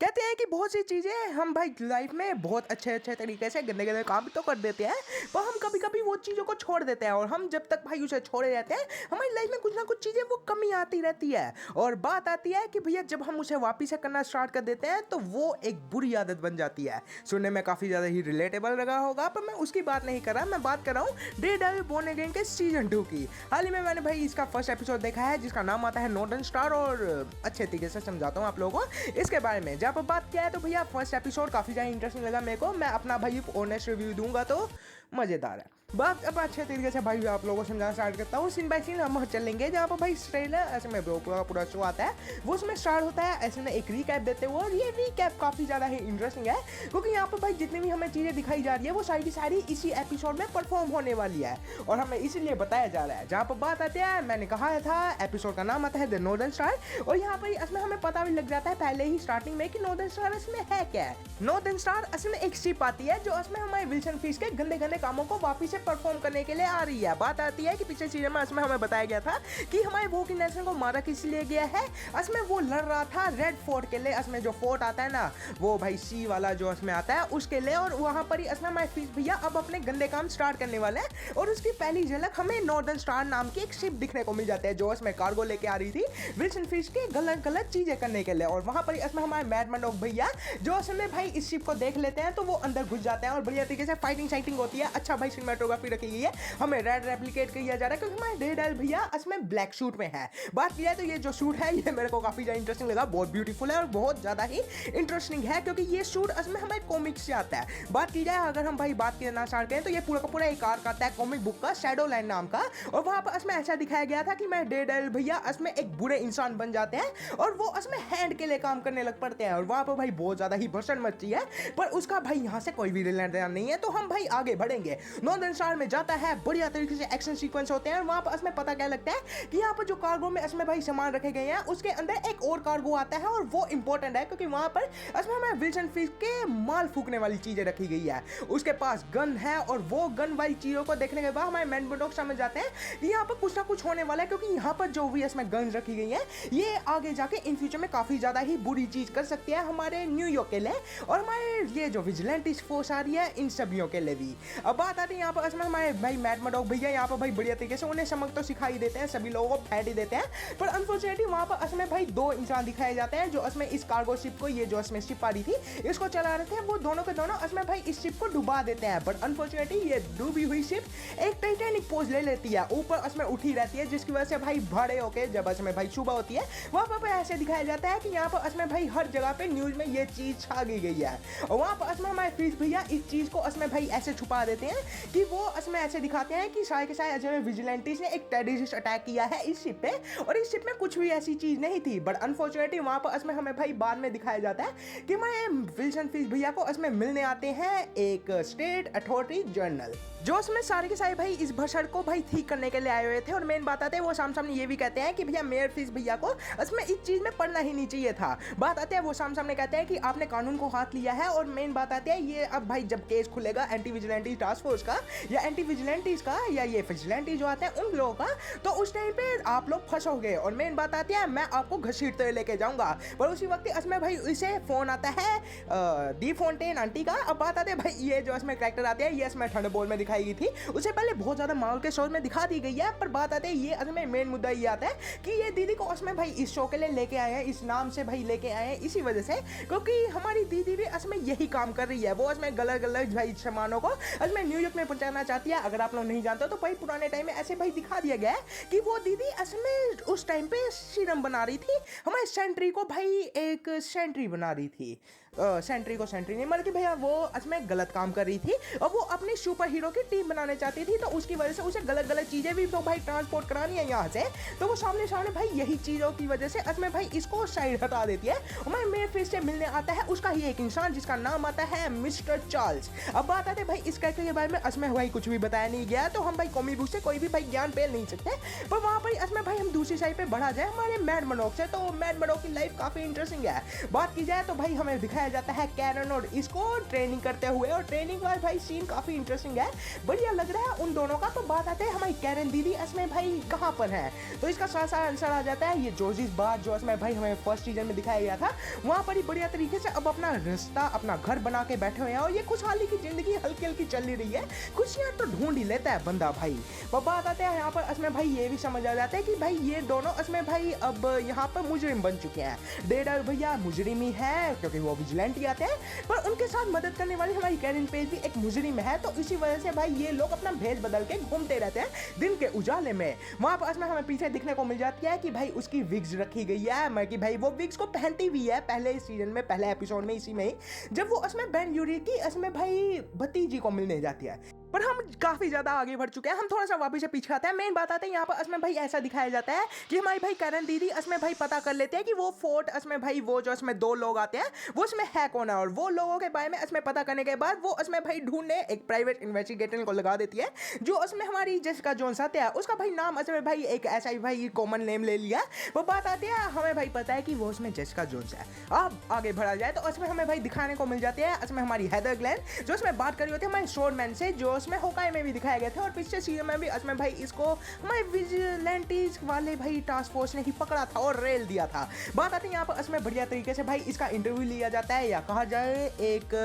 कहते हैं कि बहुत सी चीज़ें हम भाई लाइफ में बहुत अच्छे तरीके से गंदे गंदे काम तो कर देते हैं, पर हम कभी कभी वो चीज़ों को छोड़ देते हैं। और हम जब तक भाई उसे छोड़े रहते हैं हमारी लाइफ में कुछ ना कुछ चीज़ें वो कमी आती रहती है। और बात आती है कि भैया जब हम उसे वापिस से करना स्टार्ट कर देते हैं तो वो एक बुरी आदत बन जाती है। सुनने में काफ़ी ज़्यादा ही रिलेटेबल लगा होगा, पर मैं उसकी बात नहीं कर रहा, मैं बात कर रहा हूँ डेयरडेविल बोर्न अगेन के सीजन 2 की। हाल ही में मैंने भाई इसका फर्स्ट एपिसोड देखा है जिसका नाम आता है नॉर्दर्न स्टार, और अच्छे तरीके से समझाता हूँ आप लोगों को इसके बारे में। जब बात किया है तो भैया फर्स्ट एपिसोड काफ़ी ज़्यादा इंटरेस्टिंग लगा मेरे को। मैं अपना भाई ऑनेस्ट रिव्यू दूंगा तो मज़ेदार है। बात अब अच्छे तरीके से भाई आप लोगों को समझाना स्टार्ट करता हूँ। सीन बाय सीन हम चलेंगे जहाँ पर भाई ट्रेलर ऐसे में पूरा शो आता है, वो उसमें स्टार्ट होता है ऐसे में एक रीकैप देते हुए। और ये रीकैप काफ़ी ज़्यादा ही इंटरेस्टिंग है क्योंकि यहाँ पर भाई जितनी भी हमें चीज़ें दिखाई जा रही है वो सारी की सारी इसी एपिसोड में परफॉर्म होने वाली है और हमें इसीलिए बताया जा रहा है। जहाँ पर बात आती है, मैंने कहा था एपिसोड का नाम आता है द नॉर्दर्न स्टार, और यहाँ पर इसमें हमें पता भी लग जाता है पहले ही स्टार्टिंग में कि नॉर्दर्न स्टार इसमें है क्या है। नॉर्दर्न स्टार असल में एक शिप आती है जो इसमें हमारे विल्सन फिश के गंदे गंदे कामों को वापिस से परफॉर्म करने के लिए आ रही है। बात आती है कि पिछले सीजन में इसमें हमें बताया गया था कि हमारे वोकी नेशन को मारा किस लिए गया है। इसमें वो लड़ रहा था रेड फोर्ट के लिए, इसमें जो फोर्ट आता है ना वो भाई सी वाला जो इसमें आता है उसके लिए। और वहां पर ही इसमें हमारे फिश भैया अब अपने गंदे काम स्टार्ट करने वाले हैं और उसकी पहली झलक हमें नॉर्दर्न स्टार नाम की एक शिप दिखने को मिल जाती है जो इसमें कार्गो लेके आ रही थी विल्सन फिश के गलत गलत चीजें करने के लिए। और वहां पर इसमें हमारे मैड मनोक भैया जो इसमें भाई इस शिप को देख लेते हैं तो वो अंदर घुस जाते हैं और बढ़िया तरीके से फाइटिंग होती है। अच्छा भाई सिनेमेटोग्राफी रखी गई है, हमें रेड रेप्लिकेट किया जा रहा है क्योंकि हमारे डेयरडेविल भैया इसमें ब्लैक सूट में है। बात की जाए तो ये जो सूट है ये मेरे को काफी ज्यादा इंटरेस्टिंग लगा, बहुत ब्यूटीफुल है और बहुत ज्यादा ही इंटरेस्टिंग है क्योंकि ये सूट इसमें हमारे कॉमिक्स से आता है। बात की जाए अगर हम भाई बात करना स्टार्ट करें तो ये पूरा का पूरा एक आर्क आता है कॉमिक बुक का शैडो लैंड नाम का, और वहां पर इसमें ऐसा दिखाया गया था कि मैं डेयरडेविल भैया इसमें एक बुरे इंसान बन जाते हैं और वो इसमें हैंड के लिए काम करने लग पड़ते हैं। और वहां पर भाई बहुत ज्यादा ही भसड़ मची है, पर उसका भाई यहाँ से कोई भी रिलेटेड नहीं है, तो हम भाई आगे बढ़ेंगे। नॉर्दर्न स्टार में जाता है, बढ़िया तरीके से एक्शन सीक्वेंस होते हैं। वहां पर इसमें पता क्या लगता है कि यहाँ पर जो कार्गो में इसमें भाई सामान रखे गए हैं उसके अंदर एक और कार्गो आता है और वो इंपॉर्टेंट है क्योंकि वहां पर इसमें हमें विल्सन फिश के माल फूकने वाली चीजें रखी गई है। उसके पास गन है और वो गन वाली चीजों को देखने के बाद हमारे मैन मनोक समझ जाते हैं कि यहाँ पर कुछ ना कुछ होने वाला है क्योंकि यहाँ पर जो भी इसमें गन रखी गई है ये आगे जाके इन फ्यूचर में काफी ज्यादा ही बुरी चीज कर सकती है हमारे न्यूयॉर्क के लिए और हमारे ये जो विजिलेंटिस फोर्स आ रही है इन सभियों के लिए भी। अब बात आती है यहाँ पर इसमें हमारे भाई मैड मनोक भैया यहाँ पर भाई बढ़िया तरीके से उन्हें समझ तो सिखाई देते हैं, सभी लोगों को फैट ही देते हैं, पर अनफॉर्चुनेटली वहां पर इसमें भाई दो इंसान दिखाए जाते हैं जो इसमें इस कार्गो शिप को, ये जो इसमें शिप आ रही थी इसको चला रहे थे, वो दोनों के दोनों इसमें भाई इस शिप को डुबा देते हैं। बट अनफॉर्चुनेटली ये डूबी हुई शिप एक टाइटैनिक पोज ले लेती है, ऊपर इसमें उठी रहती है जिसकी वजह से भाई बड़े होके जब इसमें भाई सुबह होती है वहां पर ऐसे दिखाया जाता है कि यहाँ पर इसमें भाई हर जगह पे न्यूज में ये चीज छा गई है। और वहां पर इसमें हमारे फिश भैया इस चीज को इसमें भाई ऐसे छुपा देते हैं कि वो इसमें ऐसे दिखाते हैं कि शायद के शायद विजिलेंटिस ने एक टेररिस्ट अटैक किया है इस शिप पे और इस शिप में कुछ भी ऐसी चीज नहीं थी। बट अनफॉर्चुनेटली वहां पर इसमें हमें भाई बाद में दिखाया जाता है कि हमारे विल्सन फिश भैया को इसमें मिलने आते हैं एक स्टेट अथॉरिटी जनरल जो इसमें सारे के सारे भाई इस भसड़ को भाई ठीक करने के लिए आए हुए थे। और मेन बात आते हैं वो सामने ये भी कहते हैं कि भैया मेयर फिश भैया को इसमें इस चीज में पढ़ना ही नहीं चाहिए था। बात आती है वो सामने कहते हैं कि आपने कानून को हाथ लिया है। और मेन बात आती है ये अब भाई जब केस खुलेगा एंटी विजिलेंटी टास्क फोर्स का या एंटी विजिलेंटीज का या ये विजिलेंटी जो आते हैं उन लोगों का, तो उस टाइम पे आप लोग फंसोगे। और मेन बात आती है मैं आपको घसीटते लेके जाऊंगा। पर उसी वक्त इसमें भाई इसे फोन आता है दी फोंटेन आंटी का। अब बात आती है भाई ये जो इसमें कैरेक्टर आते हैं ये इसमें थंडरबोल्ट में दिखाई गई थी, उससे पहले बहुत ज्यादा माहौल के शो में दिखा दी गई है। पर बात आती है ये इसमें मेन मुद्दा ये आता है कि ये दीदी को इसमें भाई इस शो के लिए लेके आए हैं, इस नाम से भाई लेके आए हैं इसी वजह से क्योंकि हमारी दीदी भी इसमें यही काम कर रही है। वो इसमें गलत गलत भाई सामानों को इसमें न्यूयॉर्क में पहुंचाना चाहती है। अगर आप लोग नहीं जानते तो भाई पुराने टाइम में ऐसे भाई दिखा दिया गया है कि वो दीदी इसमें उस टाइम पे सीरम बना रही थी, हमारे सेंट्री को भाई एक सेंट्री बना रही थी, सेंट्री को सेंट्री नहीं मतलब कि भैया वो इसमें गलत काम कर रही थी और वो अपनी सुपर हीरो की टीम बनाने चाहती थी। तो उसकी वजह से उसे गलत गलत चीजें भी तो भाई ट्रांसपोर्ट करानी है यहाँ से, तो वो सामने भाई यही चीजों की वजह से इसमें भाई इसको साइड हटा देती है। हमारे मेयर फिश से मिलने आता है उसका ही एक इंसान जिसका नाम आता है मिस्टर चार्ल्स। अब बात आती है भाई इस कैरेक्टर के बारे में इसमें भाई कुछ भी बताया नहीं गया, तो हम भाई कॉमिक बुक से कोई भी भाई ज्ञान पेल नहीं सकते। पर वहाँ पर इसमें भाई हम दूसरी साइड पे बढ़ा जाए हमारे मैड मनोक से, तो मैड मनोक की लाइफ काफी इंटरेस्टिंग है। बात की जाए तो भाई हमें दिखाया जाता है कैरन और इसको ट्रेनिंग करते हुए, और ट्रेनिंग वाला भाई सीन काफी इंटरेस्टिंग है, बढ़िया लग रहा है उन दोनों का। तो बात आते हैं हमारी कैरन दीदी इसमें भाई कहाँ पर है, तो इसका सारा आंसर आ जाता है ये जोजिस बार जो इसमें भाई हमें फर्स्ट सीजन में दिखाया गया था। वहाँ पर ही बढ़िया तरीके से अब अपना रास्ता अपना घर बना के बैठे हुए हैं, और ये खुशहाली की जिंदगी हल्की हल्की चल ही रही है, खुशियां तो ढूंढ ही लेता है बंदा भाई। वो बात आते हैं यहाँ पर इसमें भाई ये भी समझ आ जाता है कि भाई ये दोनों इसमें भाई अब यहाँ पर मुजरिम बन चुके हैं। डेडर भैया मुजरिम ही है क्योंकि वो विजिलेंट ही आते हैं, पर उनके साथ मदद करने वाली हमारी कैरन पेज भी एक मुजरिम है, तो इसी वजह से भाई ये लोग अपना भेष बदल के घूमते रहते हैं दिन के उजाले में। वहाँ पर इसमें हमें पीछे दिखने को मिल जाती है कि भाई उसकी विग्स रखी गई है, मैं कि भाई वो विग्स को पहनती हुई है पहले इस सीजन में, पहले एपिसोड में, इसी में ही जब वो इसमें बेन यूरी की इसमें भाई भतीजी को मिलने जाती है। पर हम काफी ज्यादा आगे बढ़ चुके हैं, हम थोड़ा सा वापस से पीछे आते हैं। मेन बात आते हैं यहाँ पर इसमें भाई ऐसा दिखाया जाता है कि हमारी भाई कैरन दीदी इसमें भाई पता कर लेते हैं कि वो फोर्ट इसमें भाई वो जो इसमें दो लोग आते हैं वो इसमें है कौन है, और वो लोगों के बारे में इसमें पता करने के बाद वो इसमें भाई ढूंढने एक प्राइवेट इन्वेस्टिगेटर को लगा देती है, जो इसमें हमारी जेसिका जोन्स आते हैं, उसका भाई नाम इसमें भाई एक ऐसा ही भाई कॉमन नेम ले लिया। वो बात आती है हमें भाई पता है कि वो उसमें जेसिका जोन्स है। अब आगे बढ़ा जाए तो इसमें हमें भाई दिखाने को मिल जाती है इसमें हमारी हेदर ग्लेन जो इसमें बात करी होती है हमारे शोरमैन से, जो इसमें होकाई में भी दिखाया गया था, और पिछले सीजन में भी इसमें भाई इसको हमारे विजिलेंटीज वाले भाई टास्क फोर्स ने ही पकड़ा था और रेल दिया था। बात आती है यहाँ पर इसमें बढ़िया तरीके से भाई इसका इंटरव्यू लिया जाता है, या कहा जाए एक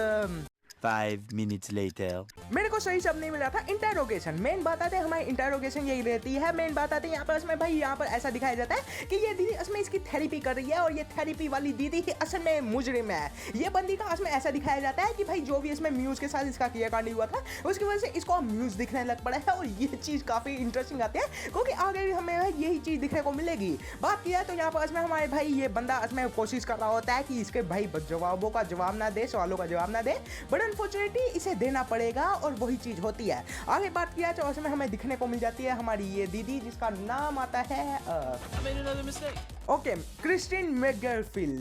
5 minutes later. मेरे को सही शब्द नहीं मिला था, इंटेरोगेशन। मेन बात आती है हमारी इंटेरोगेशन यही रहती है। मेन बात आती है यहाँ पर इसमें भाई यहाँ पर ऐसा दिखाया जाता है कि ये दीदी इसमें इसकी थेरेपी कर रही है, और ये थेरेपी वाली दीदी ही असल में मुजरिम है। ये बंदी का इसमें ऐसा दिखाया जाता है कि भाई जो भी इसमें म्यूज के साथ इसका क्रियाकांड हुआ था उसकी वजह से इसको म्यूज दिखने लग पड़ा है, और ये चीज काफी इंटरेस्टिंग आती है क्योंकि आगे भी हमें यही चीज दिखने को मिलेगी। बात किया तो यहाँ पर इसमें हमारे भाई ये बंदा इसमें कोशिश कर रहा होता है कि इसके भाई जवाबों का जवाब ना दे, सवालों का जवाब ना दे, बट अनफॉर्चुनेटली इसे देना पड़ेगा, और वही चीज होती है। आगे बात किया तो उसमें हमें दिखने को मिल जाती है हमारी ये दीदी जिसका नाम आता है ओके क्रिस्टिन मैकगरफील्ड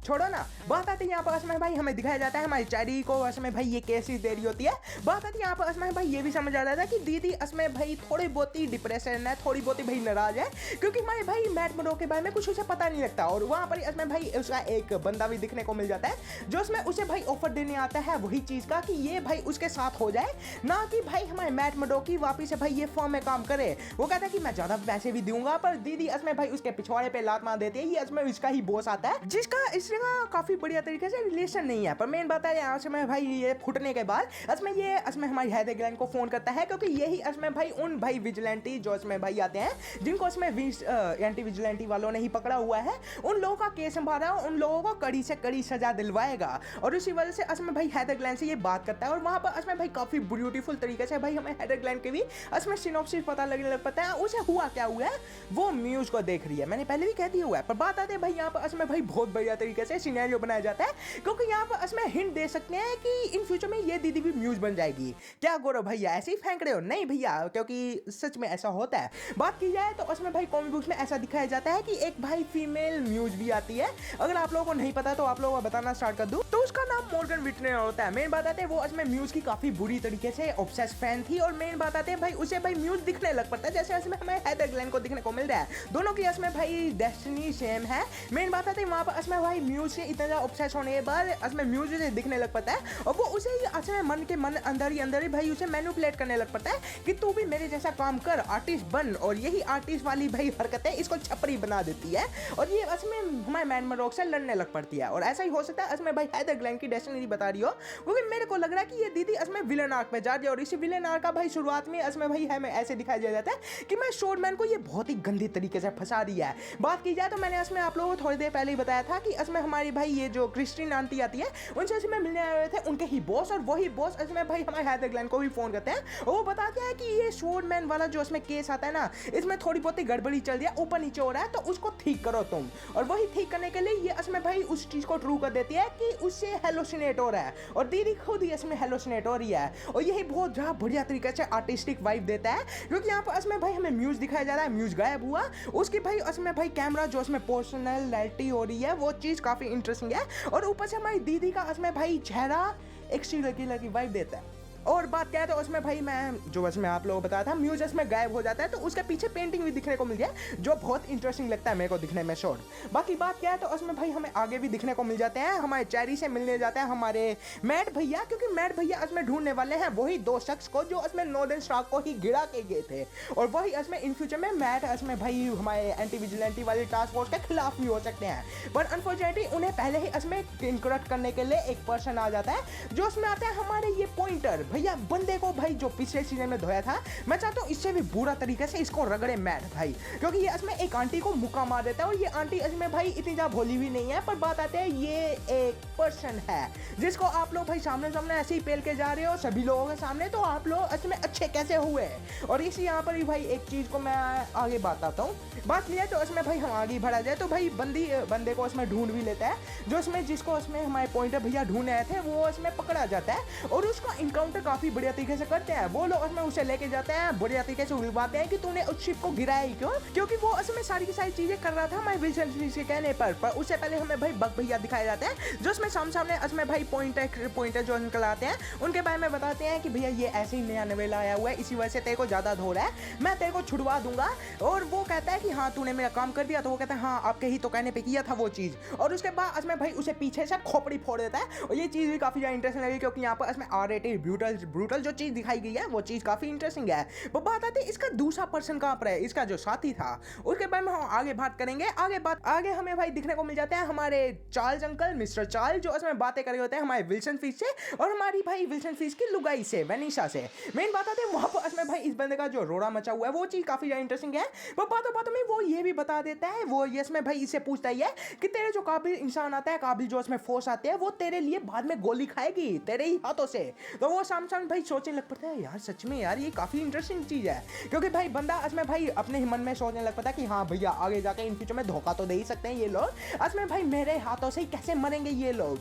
छोड़ो ना। बात आती है यहाँ पर इसमें भाई हमें दिखाया जाता है हमारी चैरी को इसमें भाई ये केसेस दे रही होती है। बात आती है यहाँ पर इसमें भाई ये भी समझ आ रहा था कि दीदी इसमें भाई थोड़ी बहुत ही डिप्रेशन है, थोड़ी बहुत ही भाई नाराज है, क्योंकि हमारे भाई मैट मरो के बारे में कुछ उसे पता नहीं लगता, और वहाँ पर इसमें भाई उसका एक बंदा भी दिखने को मिल जाता है जो उसमें उसे भाई ऑफर देने आता है वही चीज का कि ये भाई उसके साथ हो जाए, ना कि भाई हमारे मैट मडो की वापिस से भाई ये फॉर्म में काम करे। वो कहता है कि मैं ज्यादा पैसे भी दूंगा, पर दीदी इसमें भाई उसके पिछवाड़े पे लात मार देती है। ये इसमें इसका ही बॉस आता है जिसका इसका काफी बढ़िया तरीके से रिलेशन नहीं है। पर मेन बात है यहाँ से मैं भाई ये फुटने के बाद इसमें हमारी हेदर ग्लेन को फोन करता है, क्योंकि यही इसमें भाई उन भाई विजिलेंटी जो इसमें भाई आते हैं जिनको इसमें एंटी विजिलेंटी वालों ने ही पकड़ा हुआ है, उन लोगों का केस संभाला, उन लोगों को कड़ी से कड़ी सजा दिलवाएगा, और उसी वजह से इसमें भाई हेदर ग्लेन से ये बात करता है। और वहां पर इसमें भाई काफी ब्यूटीफुल तरीके से भाई हमें हेदर ग्लेन के भी इसमें सिनॉप्सिस पता लगने लग पता है उसे हुआ क्या हुआ है, वो म्यूज को देख रही है। मैंने पहले भी कह दिया हुआ है, पर बात आते हैं भाई यहाँ पर इसमें भाई बहुत बढ़िया तरीके से सिनेरियो बनाया जाता है, क्योंकि यहाँ पर इसमें हिंट दे सकते हैं कि इन फ्यूचर में ये दीदी भी म्यूज बन जाएगी। क्या गौरव भैया ऐसे ही फेंक रहे हो? नहीं भैया, क्योंकि सच में ऐसा होता है। बात की जाए तो इसमें भाई कॉमिक बुक्स में ऐसा दिखाया जाता है कि एक भाई फीमेल म्यूज भी आती है। अगर आप लोगों को नहीं पता तो आप लोगों को बताना स्टार्ट कर दूं, तो उसका नाम मॉर्गन विटनर होता है। मेन बात आते हैं वो इसमें म्यूज की काफी बुरी तरीके से ऑब्सेस फैन थी, और मेन बात आते हैं भाई उसे भाई म्यूज दिखने लग पड़ता है जैसे इसमें हमें हेदर ग्लेन को दिखने को मिल रहा है। दोनों की इसमें भाई डेस्टिनी सेम है। मेन बात आती है वहां पर इसमें भाई म्यूज से इतना ज्यादा ऑब्सेस होने के बाद इसमें म्यूज से दिखने लग पड़ता है, और वो उसे ही इसमें मन के मन अंदर ही भाई उसे मैनिपुलेट करने लग पड़ता है कि तू भी मेरे जैसा काम कर, आर्टिस्ट बन, और यही आर्टिस्ट वाली भाई हरकतें इसको छपरी बना देती है, और ये इसमें हमारे मैन मरोक से लड़ने लग पड़ती है। और ऐसा ही हो सकता है इसमें भाई हेदर ग्लेन की डेस्टिनी बता रही हो, क्योंकि मेरे को लग रहा है कि ये दीदी इसमें विलन आर्क में जा रही है, और इसी विलन आर्क का भाई शुरुआत में इसमें भाई हमें ऐसे दिखाया जाता है कि मैं शोरमैन को ये बहुत ही गंदी तरीके से फंसा रही है। बात की जाए तो मैंने इसमें आप लोगों को थोड़ी देर पहले ही बताया था कि इसमें हमारी भाई ये जो क्रिस्टीन आंटी आती है उनसे इसमें मिलने आए हुए थे उनके ही बॉस, और वही बॉस इसमें भाई हमारे हेदर ग्लेन को भी फोन करते हैं, और वो बताते हैं कि ये शोरमैन वाला जो इसमें केस आता है ना, इसमें थोड़ी बहुत ही गड़बड़ी चल रही है, ऊपर नीचे हो रहा है, तो उसको ठीक करो तुम। और वही ठीक करने के लिए ये इसमें भाई उस चीज को ट्रू कर देती है कि उससे हेलोसिनेट हो रहा है, और दीदी खुद ही इसमें हेलोसिनेट हो रही है, और यही बहुत ज्यादा बढ़िया तरीके से आर्टिस्टिक वाइब देता है, क्योंकि यहाँ पर इसमें भाई हमें म्यूज दिखाया जा रहा है, म्यूज गायब हुआ, उसकी भाई इसमें भाई कैमरा जो इसमें पर्सनैलिटी हो रही है वो चीज काफी इंटरेस्टिंग है, और ऊपर से हमारी दीदी का इसमें भाई चेहरा एक सीरियल किलर की वाइब देता है। और बात क्या है तो उसमें भाई मैं जो उसमें आप लोगों को बताया था म्यूज इसमें गायब हो जाता है, तो उसके पीछे पेंटिंग भी दिखने को मिल गया जो बहुत इंटरेस्टिंग लगता है मेरे को दिखने में शॉर्ट। बाकी बात क्या है तो उसमें भाई हमें आगे भी दिखने को मिल जाते हैं, हमारे चेरी से मिलने जाते हैं हमारे मैट भैया, क्योंकि मैट भैया इसमें ढूंढने वाले हैं वही दो शख्स को जो इसमें नॉर्दर्न स्टार को ही गिरा के गए थे, और वही इसमें इन फ्यूचर में मैट इसमें भाई हमारे एंटी विजिलेंटी वाली टास्क फोर्स के खिलाफ भी हो सकते हैं। बट अनफॉर्चुनेटली उन्हें पहले ही इसमें इनकरेक्ट करने के लिए एक पर्सन आ जाता है जो उसमें आता है हमारे ये पॉइंटर भैया, बंदे को भाई जो पिछले सीजन में धोया था। मैं चाहता हूँ इससे भी बुरा तरीके से इसको रगड़े मैट भाई, क्योंकि ये इसमें एक आंटी को मुक्का मार देता है, और ये आंटी इसमें भाई इतनी ज्यादा भोली भी नहीं है। पर बात आते हैं ये एक पर्सन है जिसको आप लोग भाई सामने सामने ऐसे ही पेल के जा रहे हो सभी लोगों के सामने, तो आप लोग इसमें अच्छे कैसे हुए। और इसी यहाँ पर ही भाई एक चीज को मैं आगे बताता हूँ। बात यह है तो इसमें भाई हम आगे बढ़ा जाए तो भाई बंदे को इसमें ढूंढ भी लेता है, जो इसमें जिसको इसमें हमारे पॉइंटर भैया ढूंढ आए थे वो इसमें पकड़ा जाता है, और उसका इनकाउंटर काफी बढ़िया तरीके से करते हैं। वो लोग इसमें उसे लेके जाते हैं, बढ़िया तरीके से उलवाते हैं कि तूने उस शिप को गिराया ही क्यों, क्योंकि वो इसमें सारी की सारी चीजें कर रहा था हमारे विल्सन फिश के कहने पर उससे पहले हमें भाई बग भैया दिखाए जाते हैं जो इसमें सामने इसमें भाई पॉइंटर जो निकल आते हैं उनके बारे में बताते हैं कि भैया ये ऐसे ही नया नवेला आया हुआ है, इसी वजह से तेरे को ज्यादा धो रहा है, मैं तेरे को छुड़वा दूंगा। और वो कहता है कि हाँ तूने मेरा काम कर दिया, तो वो कहता है हाँ आपके ही तो कहने पे किया था वो चीज, और उसके बाद इसमें भाई उसे पीछे से खोपड़ी फोड़ देता है। और ये चीज भी काफी ज्यादा इंटरेस्टिंग लगी, क्योंकि यहाँ पर इसमें R-rated ब्रूटल जो चीज दिखाई गई है वो चीज काफी इंटरेस्टिंग है। वो बात आती है इसका दूसरा पर्सन कहाँ पर है, इसका जो साथी था उसके बारे में हम आगे बात करेंगे। आगे हमें भाई दिखने को मिल जाते हैं हमारे चार्ल्स अंकल, मिस्टर चार्ल्स, जो इसमें बातें कर रहे होते हैं हमारे विल्सन फिश से और हमारी भाई विल्सन फिश की लुगाई से वेनिशा से। मेन बात आती है वहां पर इसमें भाई इस बंदे का जो रोड़ा मचा हुआ है वो चीज काफी ज्यादा इंटरेस्टिंग है। वो बातों में वो ये भी बता देता है, वो ये इसमें भाई इससे पूछता ही है कि तेरे जो काबिल इंसान आता है, काबिल जो इसमें फोर्स आते हैं, वो तेरे लिए बाद में गोली खाएगी तेरे ही हाथों से। तो वो सामने भाई सोचने लग पड़ता है यार सच में यार ये काफी इंटरेस्टिंग चीज है, क्योंकि भाई बंदा इसमें भाई अपने ही मन में सोचने लग पड़ता है कि हाँ भैया आगे जाके इन फ्यूचर में धोखा तो दे ही सकते हैं ये लोग, इसमें भाई मेरे हाथों से ही कैसे मरेंगे ये लोग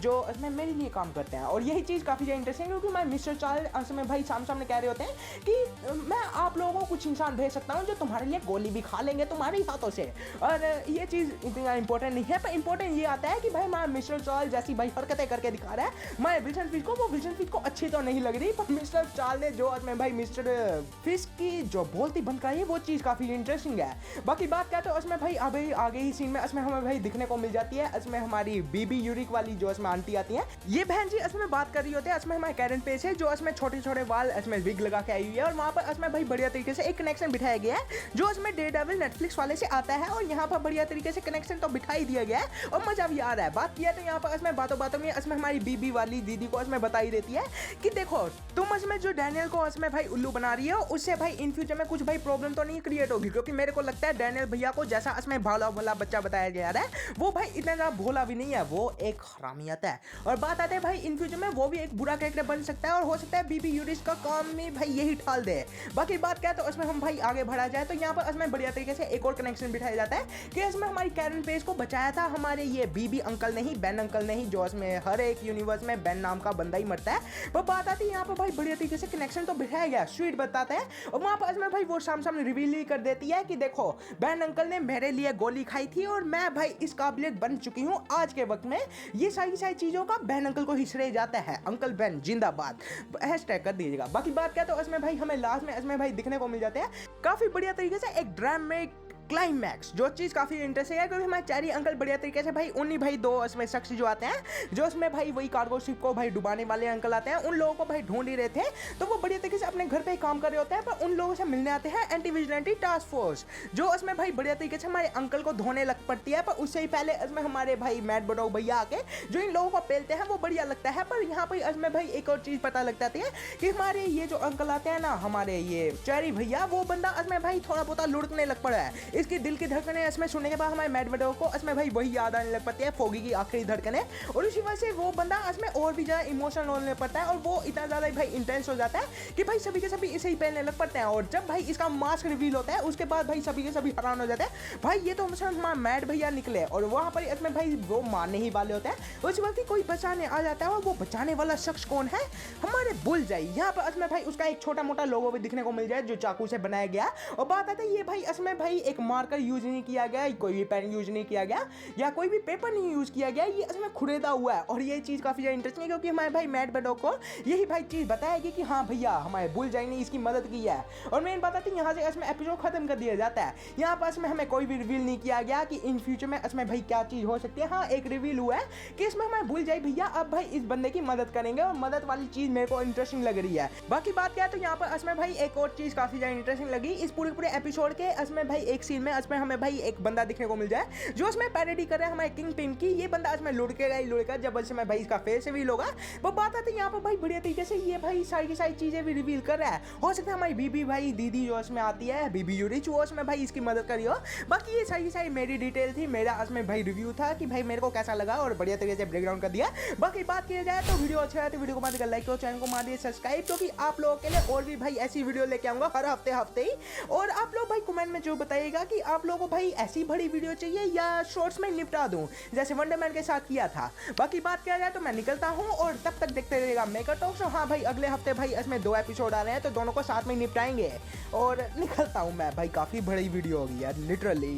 जो इसमें मेरे लिए काम करते हैं। और यही चीज काफी ज्यादा इंटरेस्टिंग है, क्योंकि मैं मिस्टर चार्ल्स इसमें भाई सामने कह रहे होते हैं कि मैं आप लोगों को कुछ इंसान भेज सकता हूँ जो तुम्हारे लिए गोली भी खा लेंगे तुम्हारे ही हाथों से। और ये चीज इतना इंपॉर्टेंट नहीं है, पर इंपॉर्टेंट ये आता है कि भाई मैं मिस्टर चार्ल्स जैसी भाई हरकतें करके दिखा रहा है मैं विल्सन फिश को, वो विल्सन फिश को अच्छी तो नहीं लग रही, पर मिस्टर चार्ल्स ने जो इसमें भाई मिस्टर फिश की जो बोलती बंद कराई है वो चीज काफी इंटरेस्टिंग है। बाकी बात क्या तो इसमें भाई अभी आगे ही सीन में इसमें हमें भाई दिखने को मिल जाती है इसमें हमारी बीबी यूरिक वाली जो इसमें आंटी आती है, ये बहन जी इसमें बात कर रही होती है इसमें हमारे कैरन पेज है जो इसमें छोटे छोटे बाल इसमें विग लगा के आई हुई है, और वहां पर इसमें भाई बढ़िया तरीके से एक कनेक्शन बिठाया गया है जो इसमें डेयरडेविल नेटफ्लिक्स वाले से आता है, और यहाँ पर बढ़िया तरीके से कनेक्शन तो बिठा ही दिया गया है और मजा भी आ रहा है। बात किया तो यहाँ पर इसमें बातों में इसमें हमारी बीबी वाली दीदी को इसमें बताई देती है कि देखो तुम इसमें जो डैनियल को इसमें भाई उल्लू बना रही हो उससे भाई इन फ्यूचर में कुछ भाई प्रॉब्लम तो नहीं क्रिएट होगी, क्योंकि मेरे को लगता है डैनियल भैया को जैसा इसमें भोला भोला बच्चा बताया जा रहा है वो भाई इतना ज्यादा भोला भी नहीं है, वो एक हरामियत है। और बात आते हैं भाई इन फ्यूचर में वो भी एक बुरा कैरेक्टर बन सकता है, और हो सकता है बीबी यूरिस का काम में भाई यही ठाल दे। बाकी बात क्या तो इसमें हम भाई आगे बढ़ा जाए तो यहाँ पर इसमें बढ़िया तरीके से एक और कनेक्शन बिठाया जाता है कि इसमें हमारी कैरन पेज को बचाया था हमारे ये बीबी अंकल नहीं, बेन अंकल नहीं, जो इसमें हर एक यूनिवर्स में बेन नाम का बंदा ही मरता है। वो बात आती है यहाँ पर भाई बढ़िया तरीके से कनेक्शन तो बिठाया गया, स्वीट बताता है, और वहां पर इसमें भाई वो सामने रिवील ही कर देती है कि देखो बेन अंकल ने मेरे लिए गोली खाई थी और मैं भाई इस काबिलियत बन चुकी हूँ आज के वक्त में। ये सारी चीजों का बेन अंकल को ही श्रेय जाता है, अंकल बेन जिंदाबाद हैशटैग कर दीजिएगा। बाकी बात क्या तो इसमें भाई हमें लास्ट में इसमें भाई दिखने को मिल जाते हैं काफी बढ़िया तरीके से एक ड्रामेटिक क्लाइमैक्स, जो चीज काफी इंटरेस्टिंग है, क्योंकि हमारे चेरी अंकल बढ़िया तरीके से भाई उन्हीं भाई दो इसमें शख्स जो आते हैं जो इसमें भाई वही कार्गो शिप को भाई डुबाने वाले अंकल आते हैं, उन लोगों को भाई ढूंढ ही रहे थे, तो वो बढ़िया तरीके से अपने घर पे ही काम कर रहे होते हैं, पर उन लोगों से मिलने आते हैं एंटी विजिलेंटी टास्क फोर्स जो इसमें भाई बढ़िया तरीके से हमारे अंकल को धोने लग पड़ती है। पर उससे ही पहले इसमें हमारे भाई मैट बडो भैया आके जो इन लोगों को पेलते हैं वो बढ़िया लगता है। पर यहाँ पर इसमें भाई एक और चीज पता लग जाती है कि हमारे ये जो अंकल आते हैं ना हमारे ये चेरी भैया, वो बंदा इसमें भाई थोड़ा बहुत लुढ़कने लग पड़ा है, इसकी दिल की धड़कने इसमें सुनने के बाद हमारे मैट बडो को इसमें भाई वही याद आने लग पड़ती है फोगी की आखिरी धड़कने, और उसी वजह से वो बंदा इसमें और भी ज्यादा इमोशनल होने पड़ता है और वो इतना ज्यादा भाई इंटेंस हो जाता है कि भाई सभी के सभी इसे ही पहनने लग पड़ते हैं। और जब भाई इसका मास्क रिवील होता है उसके बाद भाई सभी के सभी हैरान हो जाते हैं, भाई ये तो हमारा मैट भैया निकले, और वहां पर इसमें भाई वो मारने ही वाले होते हैं। उस वक्त ही कोई बचाने आ जाता है, और वो बचाने वाला शख्स कौन है, हमारे बुलजाई। यहाँ पर इसमें भाई उसका एक छोटा मोटा लोगो भी दिखने को मिल जाए जो चाकू से बनाया गया। और बात आती है ये भाई इसमें भाई एक मार्कर यूज नहीं किया गया, कोई भी पेन यूज नहीं किया गया या कोई भी पेपर नहीं यूज किया गया, ये इसमें खुरेदा हुआ है। और ये चीज़ काफ़ी ज़्यादा इंटरेस्टिंग है क्योंकि हमारे भाई मैट बेडो को यही भाई चीज़ बताएगी कि हाँ भैया हमारे बुलजाई ने इसकी मदद की है। और मेन बात आती है यहाँ से इसमें एपिसोड खत्म कर दिया जाता है। यहाँ पर इसमें हमें कोई भी रिवील नहीं किया गया कि इन फ्यूचर में इसमें भाई क्या चीज़ हो सकती है। हाँ एक रिवील हुआ है कि इसमें हमें बुलजाई भैया अब भाई इस बंदे की मदद करेंगे और मदद वाली चीज़ मेरे को इंटरेस्टिंग लग रही है। बाकी बात क्या है तो यहाँ पर इसमें भाई एक और चीज़ काफ़ी ज़्यादा इंटरेस्टिंग लगी इस पूरे एपिसोड के। इसमें भाई एक सीन में इसमें हमें भाई एक बंदा दिखने को मिल जाए जो इसमें पैरोडी कर रहा है हमारे किंग पिन की। ये बंदा इसमें लुढ़केगा ही लुढ़केगा जब इसमें भाई इसका फेस रिवील होगा। वो बात आती है यहाँ पर भाई बढ़िया तरीके से ये भाई सारी की सारी चीज़ें भी रिवील कर रहा है। हो सकता है हमारी बीबी भाई दीदी जो इसमें आती है बीबी यूरिच वो इसमें भाई इसकी मदद करी हो। बाकी ये सारी की सारी मेरी डिटेल थी, मेरा इसमें भाई रिव्यू था कि भाई मेरे को कैसा लगा और बढ़िया तरीके से ब्रेकडाउन कर दिया। बाकी बात की जाए तो वीडियो अच्छा है तो वीडियो को मार लाइक करो, चैनल को मार दिए सब्सक्राइब क्योंकि आप लोगों के लिए और भी भाई ऐसी वीडियो लेके आऊंगा हर हफ्ते ही। और आप लोग भाई कमेंट में जो बताइएगा कि आप लोगों को भाई ऐसी बड़ी वीडियो चाहिए या शॉर्ट्स में निपटा दूं जैसे वंडरमैन के साथ किया था। बाकी बात किया जाए तो मैं निकलता हूं और तब तक देखते रहिएगा मेकर टॉक्स। हाँ भाई अगले हफ्ते भाई इसमें 2 एपिसोड आ रहे हैं तो दोनों को साथ में निपटाएंगे और निकलता हूं मैं भाई। काफी बड़ी वीडियो होगी यार लिटरली।